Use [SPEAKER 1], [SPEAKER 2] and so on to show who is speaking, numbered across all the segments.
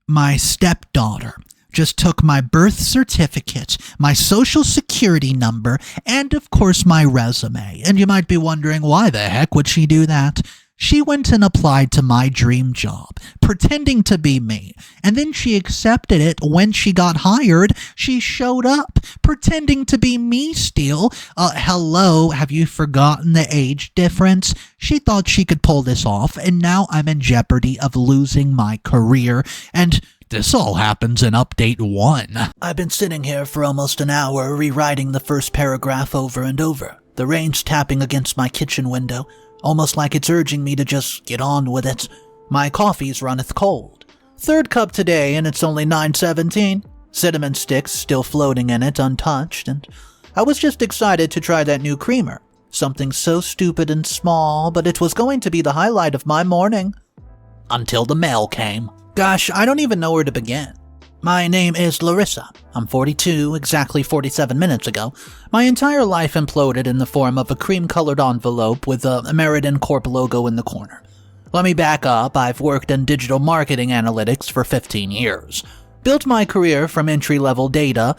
[SPEAKER 1] My stepdaughter just took my birth certificate, my social security number, and of course my resume. And you might be wondering, why the heck would she do that? She went and applied to my dream job, pretending to be me, and then she accepted it when she got hired. She showed up, pretending to be me still. Hello, have you forgotten the age difference? She thought she could pull this off, and now I'm in jeopardy of losing my career, and this all happens in Update 1. I've been sitting here for almost an hour rewriting the first paragraph over and over, the rain's tapping against my kitchen window, almost like it's urging me to just get on with it. My coffee's runneth cold. Third cup today, and it's only 9:17. Cinnamon sticks still floating in it, untouched, and I was just excited to try that new creamer. Something so stupid and small, but it was going to be the highlight of my morning. Until the mail came. Gosh, I don't even know where to begin. My name is Larissa. I'm 42, exactly 47 minutes ago. My entire life imploded in the form of a cream-colored envelope with a Narrated Corp logo in the corner. Let me back up. I've worked in digital marketing analytics for 15 years. Built my career from entry-level data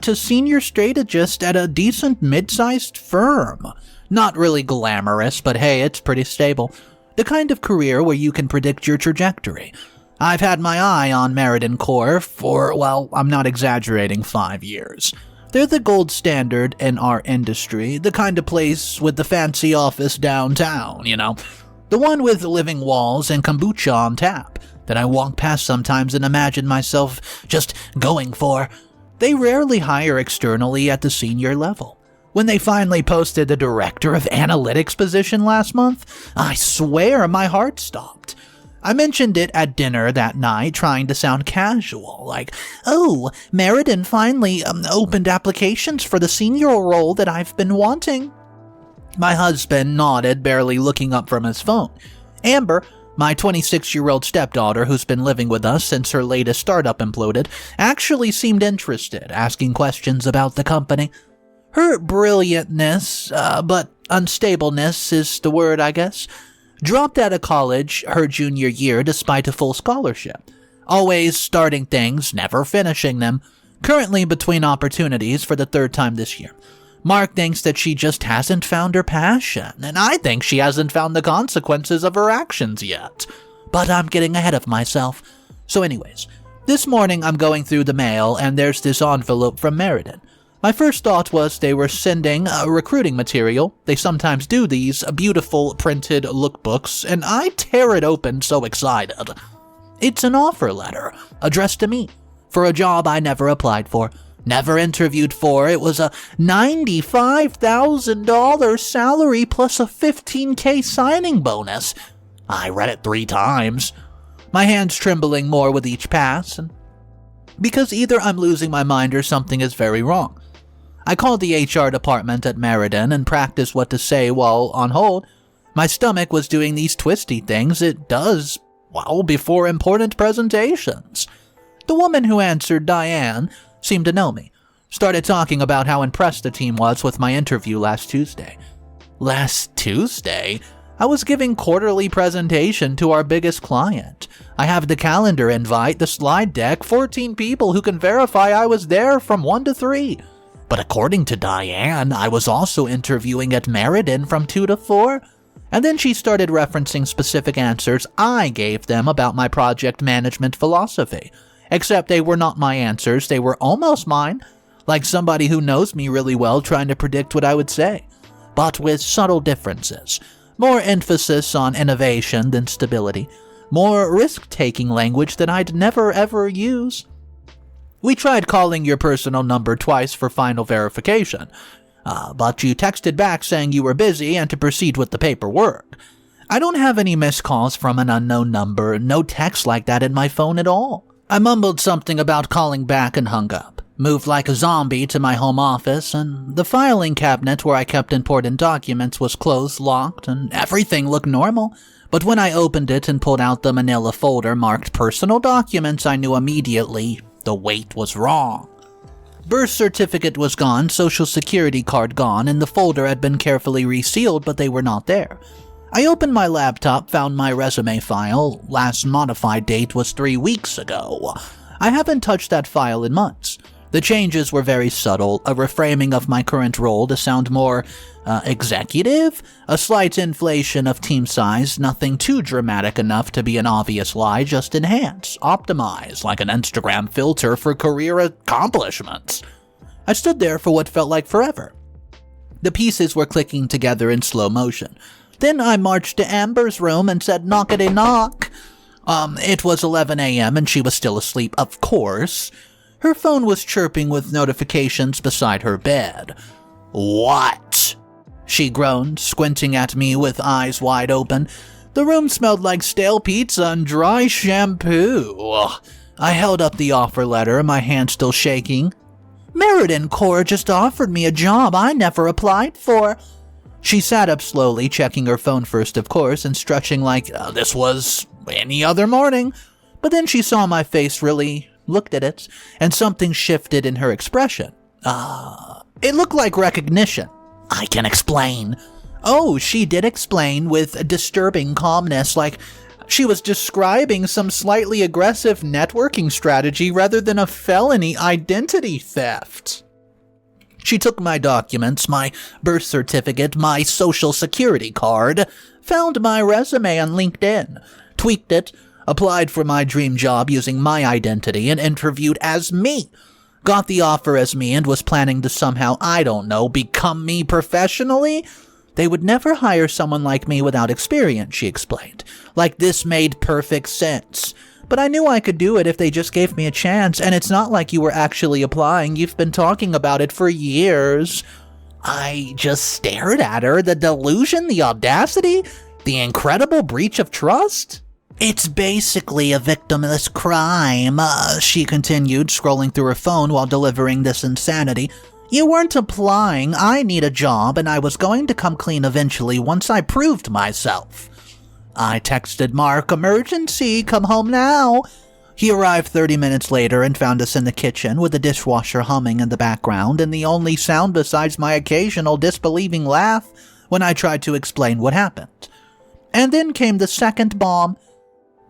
[SPEAKER 1] to senior strategist at a decent mid-sized firm. Not really glamorous, but hey, it's pretty stable. The kind of career where you can predict your trajectory. I've had my eye on Narrated Corp for, well, I'm not exaggerating, 5 years. They're the gold standard in our industry, the kind of place with the fancy office downtown, you know. The one with living walls and kombucha on tap that I walk past sometimes and imagine myself just going for. They rarely hire externally at the senior level. When they finally posted the director of analytics position last month, I swear my heart stopped. I mentioned it at dinner that night, trying to sound casual, like, oh, Narrated finally opened applications for the senior role that I've been wanting. My husband nodded, barely looking up from his phone. Amber, my 26-year-old stepdaughter who's been living with us since her latest startup imploded, actually seemed interested, asking questions about the company. Her brilliantness, but unstableness is the word, I guess. Dropped out of college her junior year despite a full scholarship. Always starting things, never finishing them. Currently between opportunities for the third time this year. Mark thinks that she just hasn't found her passion, and I think she hasn't found the consequences of her actions yet. But I'm getting ahead of myself. So anyways, this morning I'm going through the mail and there's this envelope from Narrated. My first thought was they were sending recruiting material. They sometimes do these beautiful printed lookbooks, and I tear it open so excited. It's an offer letter, addressed to me, for a job I never applied for, never interviewed for. It was a $95,000 salary plus a $15,000 signing bonus. I read it 3 times, my hands trembling more with each pass, and because either I'm losing my mind or something is very wrong. I called the HR department at Narrated and practiced what to say while on hold. My stomach was doing these twisty things it does, well, before important presentations. The woman who answered, Diane, seemed to know me. Started talking about how impressed the team was with my interview last Tuesday. Last Tuesday? I was giving quarterly presentation to our biggest client. I have the calendar invite, the slide deck, 14 people who can verify I was there from 1 to 3. But according to Diane, I was also interviewing at Narrated from 2 to 4. And then she started referencing specific answers I gave them about my project management philosophy. Except they were not my answers, they were almost mine. Like somebody who knows me really well trying to predict what I would say. But with subtle differences. More emphasis on innovation than stability. More risk-taking language that I'd never ever use. We tried calling your personal number twice for final verification, but you texted back saying you were busy and to proceed with the paperwork. I don't have any missed calls from an unknown number, no text like that in my phone at all. I mumbled something about calling back and hung up, moved like a zombie to my home office, and the filing cabinet where I kept important documents was closed, locked, and everything looked normal. But when I opened it and pulled out the manila folder marked personal documents, I knew immediately the weight was wrong. Birth certificate was gone, social security card gone, and the folder had been carefully resealed, but they were not there. I opened my laptop, found my resume file. Last modified date was 3 weeks ago. I haven't touched that file in months. The changes were very subtle, a reframing of my current role to sound more executive, a slight inflation of team size, nothing too dramatic enough to be an obvious lie, just enhance, optimize, like an Instagram filter for career accomplishments. I stood there for what felt like forever. The pieces were clicking together in slow motion. Then I marched to Amber's room and said knockity knock. It was 11 a.m. and she was still asleep, of course. Her phone was chirping with notifications beside her bed. "What?" she groaned, squinting at me with eyes wide open. The room smelled like stale pizza and dry shampoo. I held up the offer letter, my hand still shaking. "Meriden Corps just offered me a job I never applied for." She sat up slowly, checking her phone first, of course, and stretching like this was any other morning. But then she saw my face, really looked at it, and something shifted in her expression. It looked like recognition. "I can explain." Oh, she did explain with disturbing calmness, like she was describing some slightly aggressive networking strategy rather than a felony identity theft. She took my documents, my birth certificate, my social security card, found my resume on LinkedIn, tweaked it, applied for my dream job using my identity, and interviewed as me. Got the offer as me and was planning to somehow, I don't know, become me professionally? They would never hire someone like me without experience, she explained. Like this made perfect sense. But I knew I could do it if they just gave me a chance, and it's not like you were actually applying. You've been talking about it for years. I just stared at her. The delusion, the audacity, the incredible breach of trust. "It's basically a victimless crime," she continued, scrolling through her phone while delivering this insanity. "You weren't applying. I need a job, and I was going to come clean eventually once I proved myself." I texted Mark, "Emergency, come home now." He arrived 30 minutes later and found us in the kitchen with the dishwasher humming in the background and the only sound besides my occasional disbelieving laugh when I tried to explain what happened. And then came the second bomb.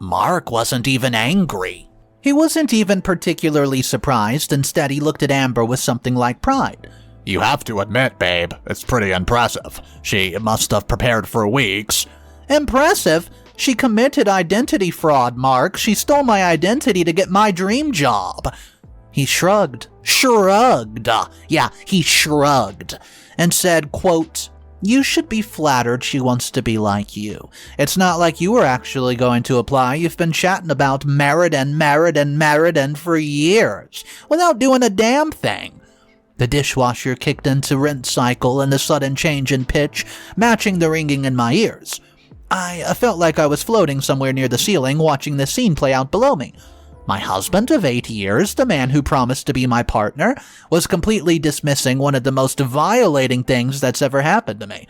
[SPEAKER 1] Mark wasn't even angry. He wasn't even particularly surprised. Instead, he looked at Amber with something like pride.
[SPEAKER 2] "You have to admit, babe, it's pretty impressive. She must have prepared for weeks."
[SPEAKER 1] "Impressive? She committed identity fraud, Mark. She stole my identity to get my dream job." He shrugged, and said, quote, "You should be flattered she wants to be like you. It's not like you were actually going to apply. You've been chatting about Meriden for years, without doing a damn thing." The dishwasher kicked into rinse cycle and the sudden change in pitch, matching the ringing in my ears. I felt like I was floating somewhere near the ceiling, watching the scene play out below me. My husband of 8 years, the man who promised to be my partner, was completely dismissing one of the most violating things that's ever happened to me.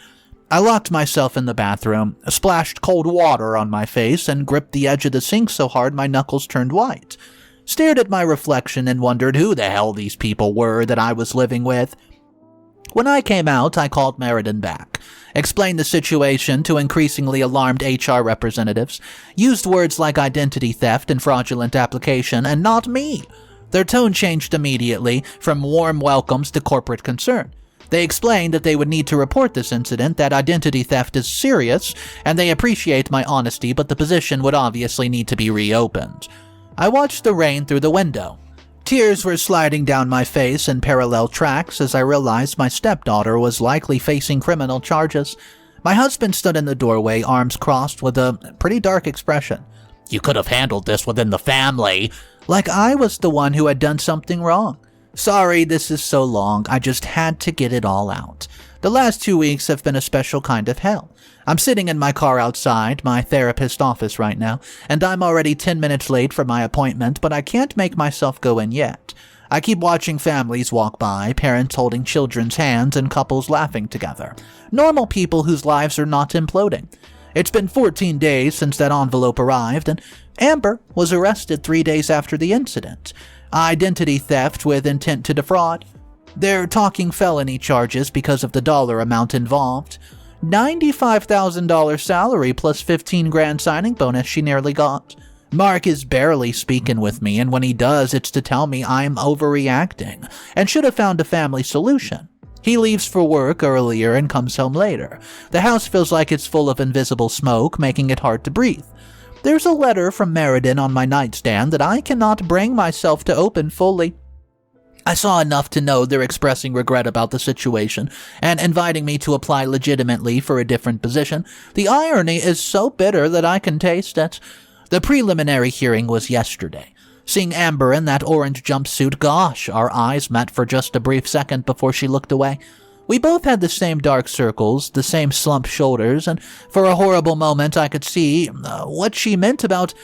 [SPEAKER 1] I locked myself in the bathroom, splashed cold water on my face, and gripped the edge of the sink so hard my knuckles turned white. Stared at my reflection and wondered who the hell these people were that I was living with. When I came out, I called Meriden back, explained the situation to increasingly alarmed HR representatives, used words like identity theft and fraudulent application, and not me. Their tone changed immediately, from warm welcomes to corporate concern. They explained that they would need to report this incident, that identity theft is serious, and they appreciate my honesty, but the position would obviously need to be reopened. I watched the rain through the window. Tears were sliding down my face in parallel tracks as I realized my stepdaughter was likely facing criminal charges. My husband stood in the doorway, arms crossed, with a pretty dark expression. "You could have handled this within the family," like I was the one who had done something wrong. "Sorry this is so long, I just had to get it all out. The last 2 weeks have been a special kind of hell. I'm sitting in my car outside my therapist's office right now, and I'm already 10 minutes late for my appointment, but I can't make myself go in yet. I keep watching families walk by, parents holding children's hands and couples laughing together. Normal people whose lives are not imploding. It's been 14 days since that envelope arrived, and Amber was arrested 3 days after the incident. Identity theft with intent to defraud. They're talking felony charges because of the dollar amount involved. $95,000 salary plus 15 grand signing bonus she nearly got. Mark is barely speaking with me, and when he does, it's to tell me I'm overreacting and should have found a family solution. He leaves for work earlier and comes home later. The house feels like it's full of invisible smoke, making it hard to breathe. There's a letter from Narrated on my nightstand that I cannot bring myself to open fully. I saw enough to know they're expressing regret about the situation and inviting me to apply legitimately for a different position. The irony is so bitter that I can taste it. The preliminary hearing was yesterday. Seeing Amber in that orange jumpsuit, gosh, our eyes met for just a brief second before she looked away. We both had the same dark circles, the same slumped shoulders, and for a horrible moment I could see what she meant about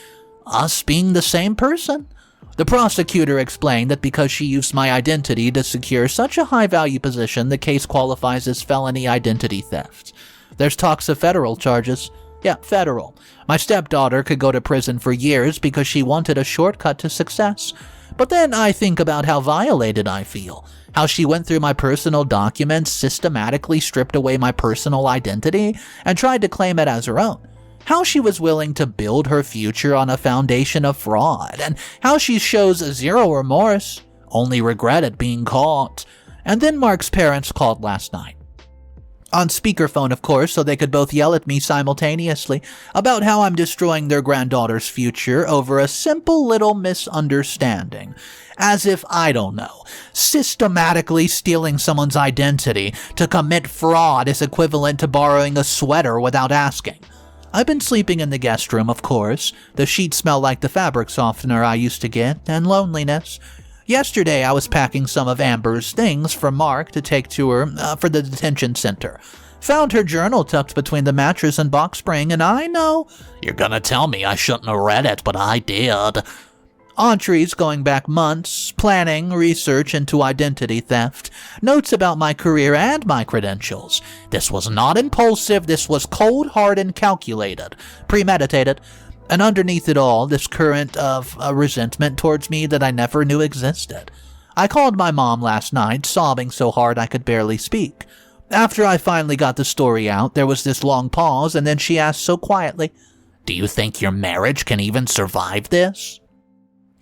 [SPEAKER 1] us being the same person. The prosecutor explained that because she used my identity to secure such a high-value position, the case qualifies as felony identity theft. There's talks of federal charges. Yeah, federal. My stepdaughter could go to prison for years because she wanted a shortcut to success. But then I think about how violated I feel, how she went through my personal documents, systematically stripped away my personal identity, and tried to claim it as her own. How she was willing to build her future on a foundation of fraud, and how she shows zero remorse, only regret at being caught. And then Mark's parents called last night. On speakerphone, of course, so they could both yell at me simultaneously about how I'm destroying their granddaughter's future over a simple little misunderstanding. As if, I don't know, systematically stealing someone's identity to commit fraud is equivalent to borrowing a sweater without asking. I've been sleeping in the guest room, of course. The sheets smell like the fabric softener I used to get, and loneliness. Yesterday, I was packing some of Amber's things for Mark to take to her for the detention center. Found her journal tucked between the mattress and box spring, and I know you're gonna tell me I shouldn't have read it, but I did. Entries going back months, planning, research into identity theft, notes about my career and my credentials. This was not impulsive, this was cold-hearted and calculated, premeditated. And underneath it all, this current of resentment towards me that I never knew existed. I called my mom last night, sobbing so hard I could barely speak. After I finally got the story out, there was this long pause, and then she asked so quietly, "Do you think your marriage can even survive this?"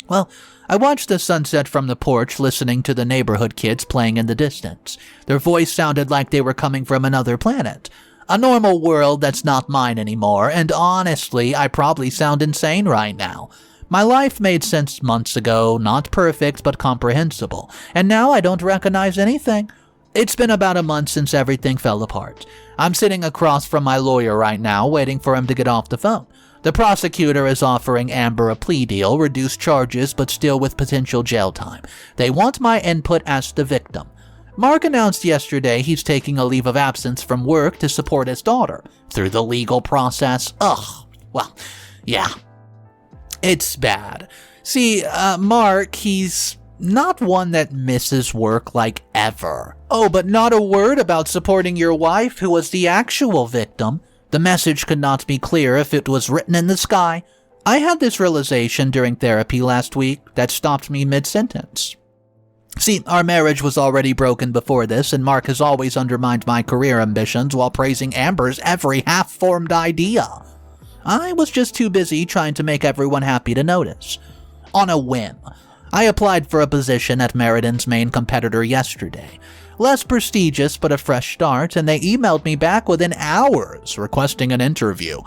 [SPEAKER 1] Well, I watched the sunset from the porch, listening to the neighborhood kids playing in the distance. Their voice sounded like they were coming from another planet. A normal world that's not mine anymore, and honestly, I probably sound insane right now. My life made sense months ago, not perfect, but comprehensible, and now I don't recognize anything. It's been about a month since everything fell apart. I'm sitting across from my lawyer right now, waiting for him to get off the phone. The prosecutor is offering Amber a plea deal, reduced charges, but still with potential jail time. They want my input as the victim. Mark announced yesterday he's taking a leave of absence from work to support his daughter through the legal process. Well, yeah. It's bad. See, Mark, he's not one that misses work like ever. Oh, but not a word about supporting your wife, who was the actual victim. The message could not be clear if it was written in the sky. I had this realization during therapy last week that stopped me mid-sentence. See, our marriage was already broken before this, and Mark has always undermined my career ambitions while praising Amber's every half-formed idea. I was just too busy trying to make everyone happy to notice. On a whim, I applied for a position at Merredin's main competitor yesterday. Less prestigious, but a fresh start, and they emailed me back within hours requesting an interview.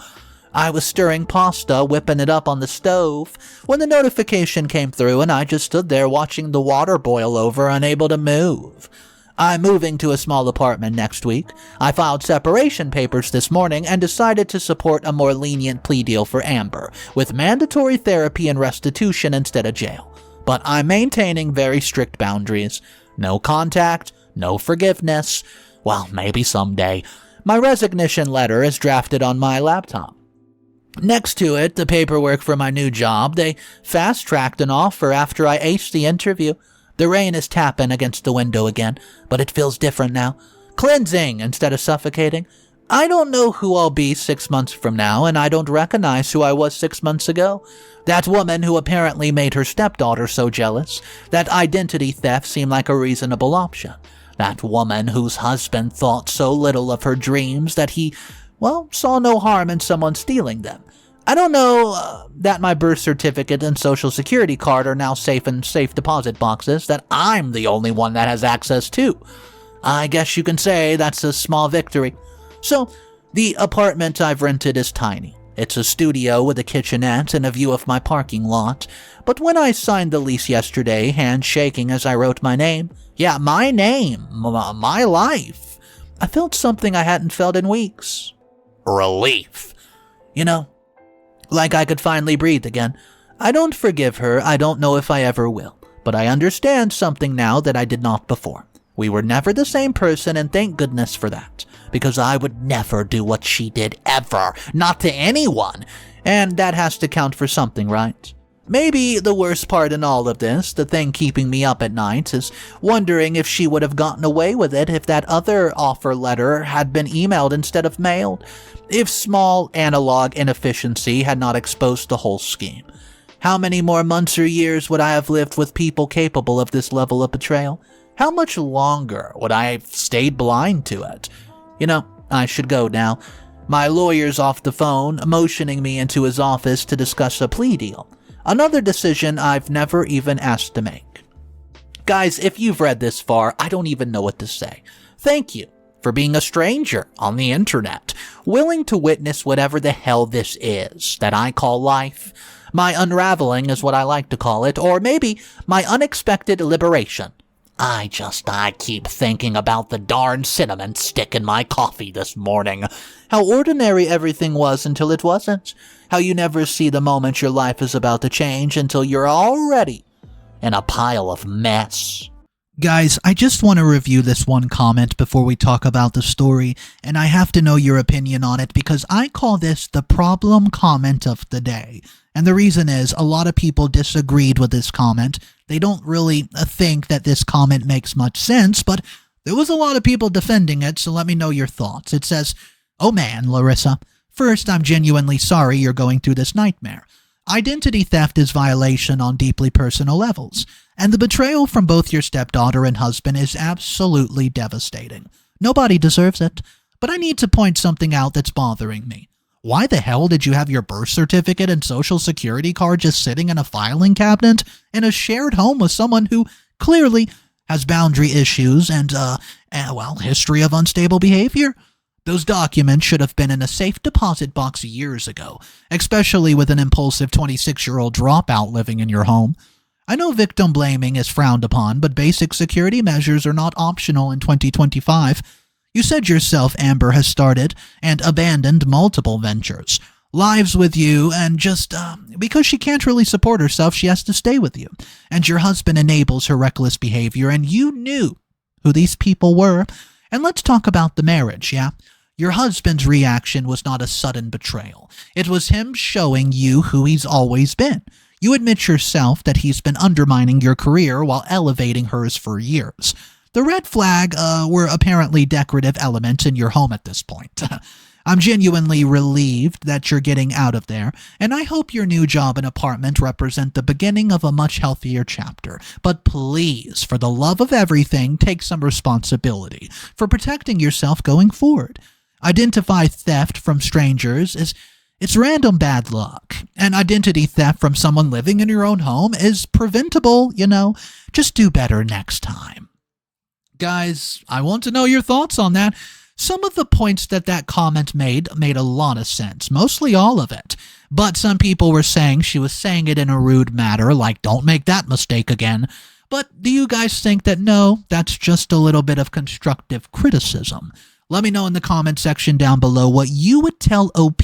[SPEAKER 1] I was stirring pasta, whipping it up on the stove, when the notification came through and I just stood there watching the water boil over, unable to move. I'm moving to a small apartment next week. I filed separation papers this morning and decided to support a more lenient plea deal for Amber, with mandatory therapy and restitution instead of jail. But I'm maintaining very strict boundaries. No contact, no forgiveness. Well, maybe someday. My resignation letter is drafted on my laptop. Next to it, the paperwork for my new job. They fast-tracked an offer after I aced the interview. The rain is tapping against the window again, but it feels different now. Cleansing instead of suffocating. I don't know who I'll be 6 months from now, and I don't recognize who I was 6 months ago. That woman who apparently made her stepdaughter so jealous, that identity theft seemed like a reasonable option. That woman whose husband thought so little of her dreams that he, saw no harm in someone stealing them. I don't know that my birth certificate and social security card are now safe in safe deposit boxes that I'm the only one that has access to. I guess you can say that's a small victory. So, the apartment I've rented is tiny. It's a studio with a kitchenette and a view of my parking lot. But when I signed the lease yesterday, hands shaking as I wrote my name, my name, my life, I felt something I hadn't felt in weeks. Relief. Like I could finally breathe again. I don't forgive her, I don't know if I ever will. But I understand something now that I did not before. We were never the same person, and thank goodness for that. Because I would never do what she did, ever. Not to anyone. And that has to count for something, right? Maybe the worst part in all of this, the thing keeping me up at night, is wondering if she would have gotten away with it if that other offer letter had been emailed instead of mailed. If small analog inefficiency had not exposed the whole scheme. How many more months or years would I have lived with people capable of this level of betrayal? How much longer would I have stayed blind to it? I should go now. My lawyer's off the phone, motioning me into his office to discuss a plea deal. Another decision I've never even asked to make. Guys, if you've read this far, I don't even know what to say. Thank you for being a stranger on the internet, willing to witness whatever the hell this is that I call life. My unraveling is what I like to call it, or maybe my unexpected liberation. I keep thinking about the darn cinnamon stick in my coffee this morning. How ordinary everything was until it wasn't. How you never see the moment your life is about to change until you're already in a pile of mess.
[SPEAKER 3] Guys, I just want to review this one comment before we talk about the story, and I have to know your opinion on it because I call this the problem comment of the day. And the reason is, a lot of people disagreed with this comment. They don't really think that this comment makes much sense, but there was a lot of people defending it, so let me know your thoughts. It says, "Oh man, Larissa, first I'm genuinely sorry you're going through this nightmare. Identity theft is violation on deeply personal levels, and the betrayal from both your stepdaughter and husband is absolutely devastating. Nobody deserves it, but I need to point something out that's bothering me. Why the hell did you have your birth certificate and social security card just sitting in a filing cabinet in a shared home with someone who clearly has boundary issues and, history of unstable behavior? Those documents should have been in a safe deposit box years ago, especially with an impulsive 26-year-old dropout living in your home. I know victim blaming is frowned upon, but basic security measures are not optional in 2025. You said yourself Amber has started and abandoned multiple ventures, lives with you, and just because she can't really support herself, she has to stay with you. And your husband enables her reckless behavior, and you knew who these people were. And let's talk about the marriage, yeah? Your husband's reaction was not a sudden betrayal. It was him showing you who he's always been. You admit yourself that he's been undermining your career while elevating hers for years. The red flag were apparently decorative elements in your home at this point. I'm genuinely relieved that you're getting out of there, and I hope your new job and apartment represent the beginning of a much healthier chapter. But please, for the love of everything, take some responsibility for protecting yourself going forward. Identify theft from strangers it's random bad luck, and identity theft from someone living in your own home is preventable, Just do better next time. Guys, I want to know your thoughts on that. Some of the points that comment made a lot of sense, mostly all of it. But some people were saying she was saying it in a rude manner, like, don't make that mistake again. But do you guys think that no, that's just a little bit of constructive criticism? Let me know in the comment section down below what you would tell OP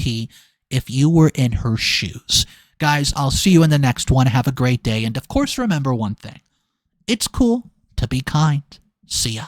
[SPEAKER 3] if you were in her shoes. Guys, I'll see you in the next one. Have a great day. And of course, remember one thing. It's cool to be kind. See ya.